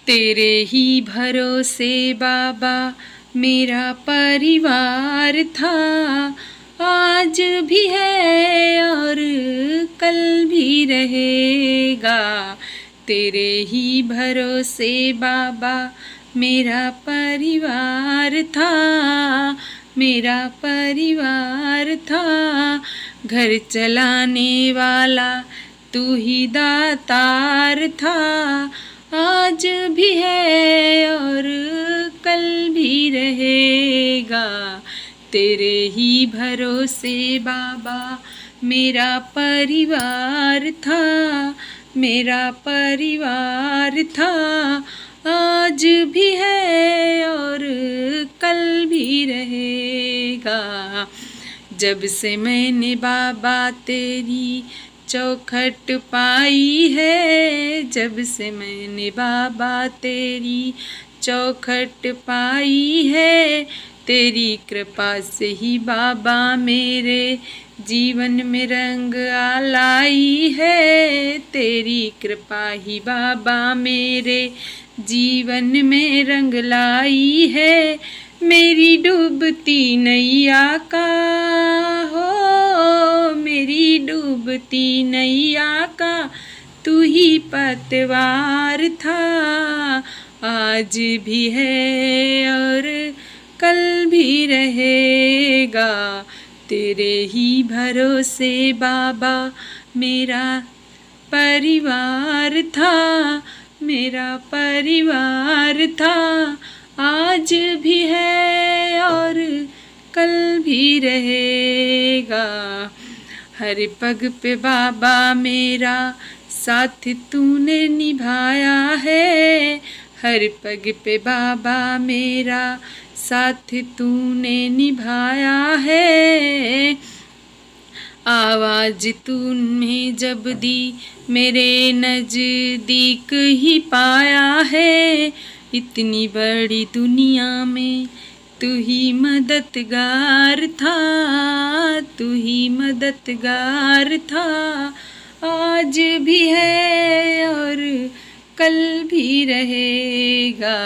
तेरे ही भरोसे बाबा मेरा परिवार था, आज भी है और कल भी रहेगा। तेरे ही भरोसे बाबा मेरा परिवार था, मेरा परिवार था। घर चलाने वाला तू ही दातार था, आज भी है और कल भी रहेगा। तेरे ही भरोसे बाबा मेरा परिवार था, मेरा परिवार था। आज भी है और कल भी रहेगा। जब से मैंने बाबा तेरी चौखट पाई है, जब से मैंने बाबा तेरी चौखट पाई है, तेरी कृपा से ही बाबा मेरे जीवन में रंग लाई है। तेरी कृपा ही बाबा मेरे जीवन में रंग लाई है। मेरी डूबती नैया का हो, मेरी डूबती नैया का तू ही पतवार था, आज भी है और कल भी रहेगा। तेरे ही भरोसे बाबा मेरा परिवार था, मेरा परिवार था। आज भी है और कल भी रहेगा। हर पग पे बाबा मेरा साथ तूने निभाया है, हर पग पे बाबा मेरा साथ तूने निभाया है। आवाज़ तूने जब दी मेरे नज़दीक ही पाया है। इतनी बड़ी दुनिया में तू ही मददगार था, तू ही मददगार था। आज भी है और कल भी रहेगा।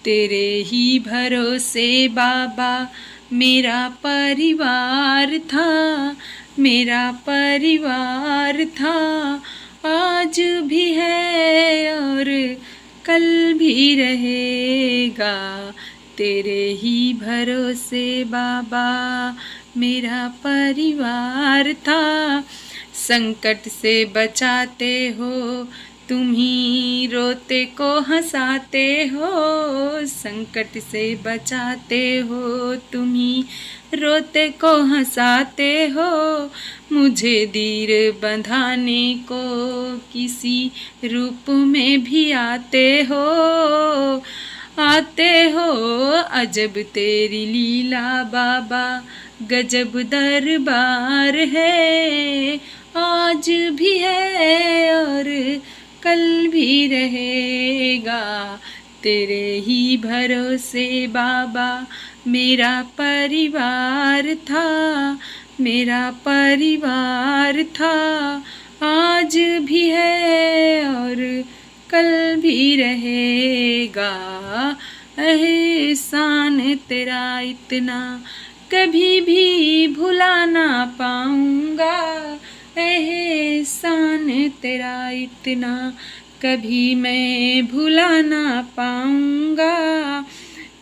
तेरे ही भरोसे बाबा मेरा परिवार था, मेरा परिवार था। आज भी है और कल भी रहेगा। तेरे ही भरोसे बाबा मेरा परिवार था। संकट से बचाते हो तुम ही, रोते को हंसाते हो। संकट से बचाते हो तुम ही, रोते को हंसाते हो। मुझे धीर बंधाने को किसी रूप में भी आते हो, आते हो। अजब तेरी लीला बाबा, गजब दरबार है। आज भी है और कल भी रहेगा। तेरे ही भरोसे बाबा मेरा परिवार था, मेरा परिवार था। आज भी है और कल भी रहेगा। एहसान तेरा इतना कभी भी भुला ना पाऊँगा, एहसान तेरा इतना कभी मैं भुला ना पाऊँगा।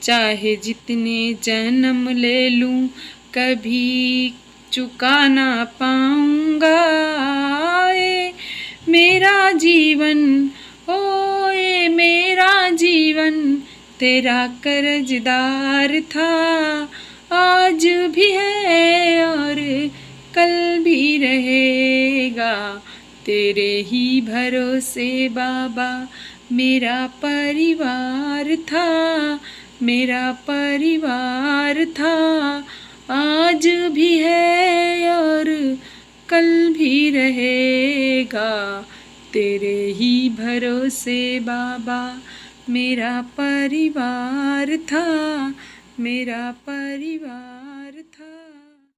चाहे जितने जन्म ले लूँ कभी चुका ना पाऊँगा। ये मेरा जीवन, ओ ये मेरा जीवन तेरा कर्जदार था। आज भी है और कल भी रहेगा। तेरे ही भरोसे बाबा मेरा परिवार था, मेरा परिवार था। आज भी है और कल भी रहेगा। तेरे ही भरोसे बाबा मेरा परिवार था, मेरा परिवार।